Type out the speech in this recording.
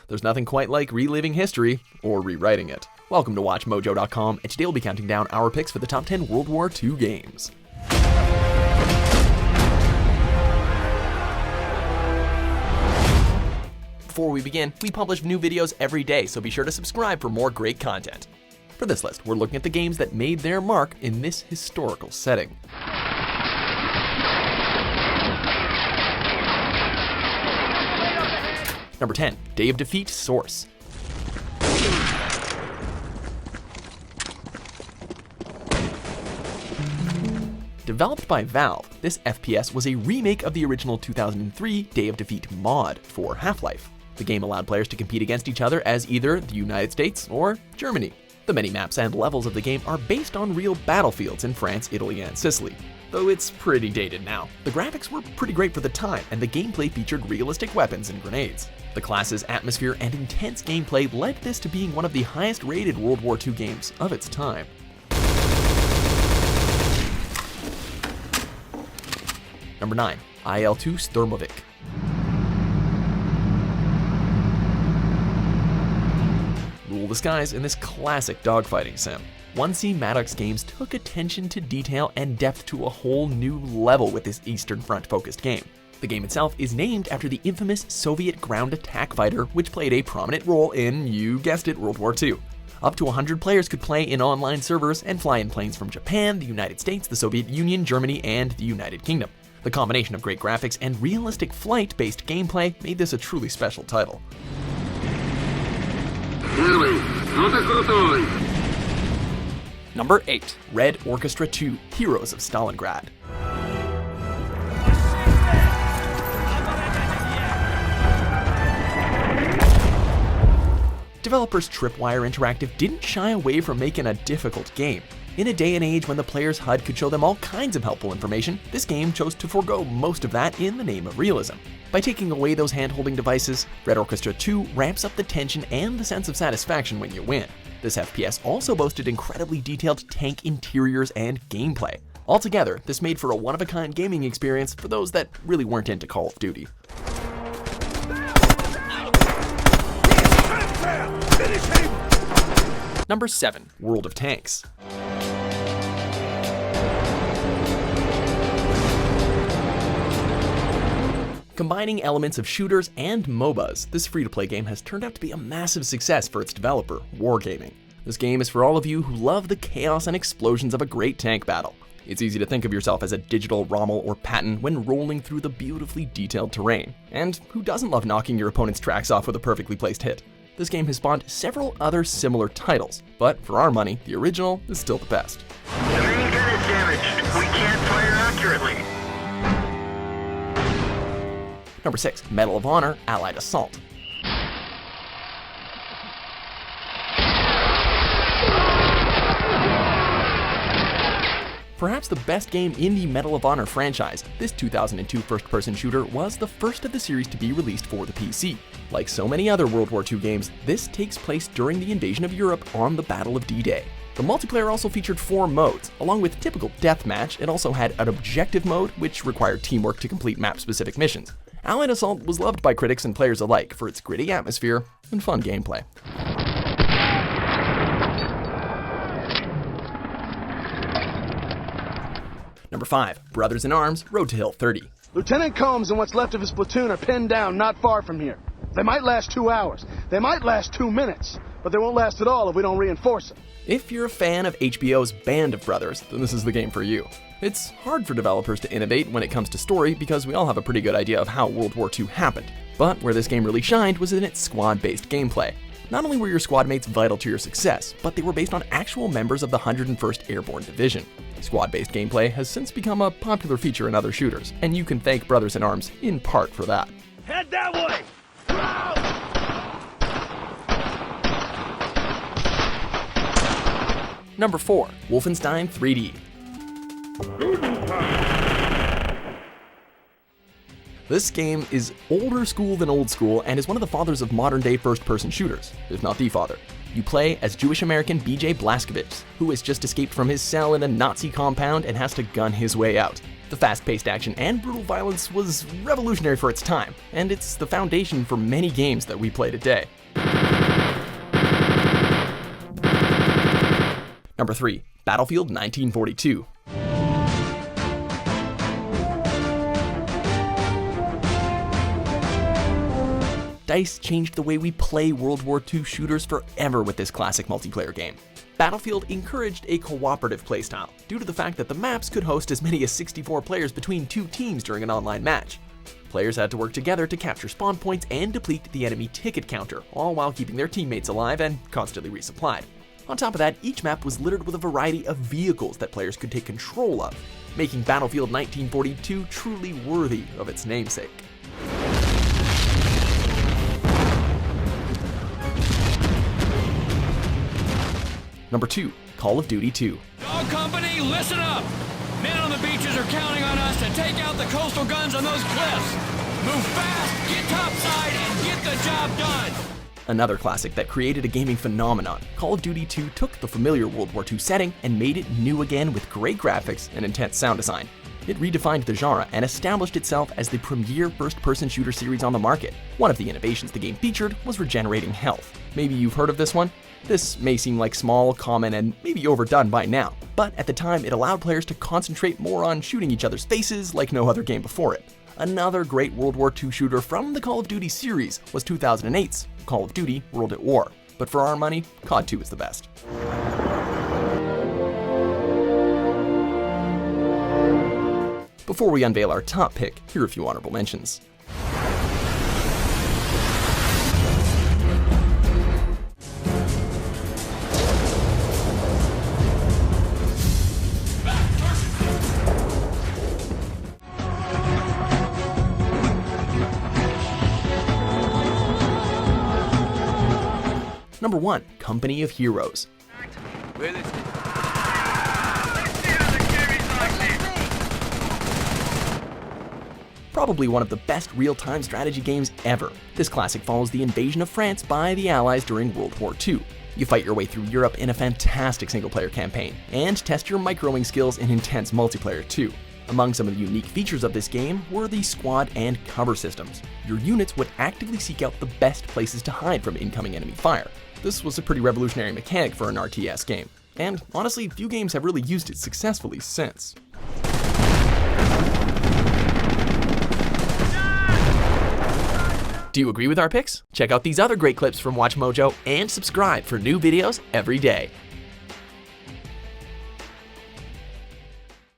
There's nothing quite like reliving history or rewriting it. Welcome to WatchMojo.com, and today we'll be counting down our picks for the top 10 World War II games. Before we begin, we publish new videos every day, so be sure to subscribe for more great content. For this list, we're looking at the games that made their mark in this historical setting. Number 10, Day of Defeat Source. Developed by Valve, this FPS was a remake of the original 2003 Day of Defeat mod for Half-Life. The game allowed players to compete against each other as either the United States or Germany. The many maps and levels of the game are based on real battlefields in France, Italy, and Sicily. Though it's pretty dated now. The graphics were pretty great for the time, and the gameplay featured realistic weapons and grenades. The class's atmosphere and intense gameplay led this to being one of the highest rated World War II games of its time. Number 9, IlSturmovik. Rule the skies in this classic dogfighting sim. 1C Maddox Games took attention to detail and depth to a whole new level with this Eastern Front-focused game. The game itself is named after the infamous Soviet ground attack fighter, which played a prominent role in, you guessed it, World War II. Up to 100 players could play in online servers and fly in planes from Japan, the United States, the Soviet Union, Germany, and the United Kingdom. The combination of great graphics and realistic flight-based gameplay made this a truly special title. Number 8, Red Orchestra 2, Heroes of Stalingrad. Developers Tripwire Interactive didn't shy away from making a difficult game. In a day and age when the player's HUD could show them all kinds of helpful information, this game chose to forego most of that in the name of realism. By taking away those hand-holding devices, Red Orchestra 2 ramps up the tension and the sense of satisfaction when you win. This FPS also boasted incredibly detailed tank interiors and gameplay. Altogether, this made for a one-of-a-kind gaming experience for those that really weren't into Call of Duty. Number 7, World of Tanks. Combining elements of shooters and MOBAs, this free-to-play game has turned out to be a massive success for its developer, Wargaming. This game is for all of you who love the chaos and explosions of a great tank battle. It's easy to think of yourself as a digital Rommel or Patton when rolling through the beautifully detailed terrain. And who doesn't love knocking your opponent's tracks off with a perfectly placed hit? This game has spawned several other similar titles, but for our money, the original is still the best. The main gun is damaged. We can't fire accurately. Number 6, Medal of Honor, Allied Assault. Perhaps the best game in the Medal of Honor franchise, this 2002 first-person shooter was the first of the series to be released for the PC. Like so many other World War II games, this takes place during the invasion of Europe on the Battle of D-Day. The multiplayer also featured 4 modes. Along with typical deathmatch, it also had an objective mode, which required teamwork to complete map-specific missions. Allied Assault was loved by critics and players alike for its gritty atmosphere and fun gameplay. Number 5, Brothers in Arms, Road to Hill 30. Lieutenant Combs and what's left of his platoon are pinned down not far from here. They might last 2 hours. They might last 2 minutes. But they won't last at all if we don't reinforce them. If you're a fan of HBO's Band of Brothers, then this is the game for you. It's hard for developers to innovate when it comes to story because we all have a pretty good idea of how World War II happened. But where this game really shined was in its squad-based gameplay. Not only were your squad mates vital to your success, but they were based on actual members of the 101st Airborne Division. Squad-based gameplay has since become a popular feature in other shooters, and you can thank Brothers in Arms in part for that. Head that way! Number 4, Wolfenstein 3D. This game is older school than old school and is one of the fathers of modern-day first-person shooters, if not the father. You play as Jewish-American B.J. Blazkowicz, who has just escaped from his cell in a Nazi compound and has to gun his way out. The fast-paced action and brutal violence was revolutionary for its time, and it's the foundation for many games that we play today. Number 3. Battlefield 1942. DICE changed the way we play World War II shooters forever with this classic multiplayer game. Battlefield encouraged a cooperative playstyle, due to the fact that the maps could host as many as 64 players between two teams during an online match. Players had to work together to capture spawn points and deplete the enemy ticket counter, all while keeping their teammates alive and constantly resupplied. On top of that, each map was littered with a variety of vehicles that players could take control of, making Battlefield 1942 truly worthy of its namesake. Number 2. Call of Duty 2. Dog Company, listen up! Men on the beaches are counting on us to take out the coastal guns on those cliffs. Move fast, get topside, and get the job done! Another classic that created a gaming phenomenon, Call of Duty 2 took the familiar World War II setting and made it new again with great graphics and intense sound design. It redefined the genre and established itself as the premier first-person shooter series on the market. One of the innovations the game featured was regenerating health. Maybe you've heard of this one? This may seem like small, common, and maybe overdone by now, but at the time it allowed players to concentrate more on shooting each other's faces like no other game before it. Another great World War II shooter from the Call of Duty series was 2008's Call of Duty World at War, but for our money, COD 2 is the best. Before we unveil our top pick, here are a few honorable mentions. Number 1. Company of Heroes. Probably one of the best real-time strategy games ever. This classic follows the invasion of France by the Allies during World War II. You fight your way through Europe in a fantastic single-player campaign, and test your microing skills in intense multiplayer too. Among some of the unique features of this game were the squad and cover systems. Your units would actively seek out the best places to hide from incoming enemy fire. This was a pretty revolutionary mechanic for an RTS game, and honestly, few games have really used it successfully since. Do you agree with our picks? Check out these other great clips from WatchMojo and subscribe for new videos every day.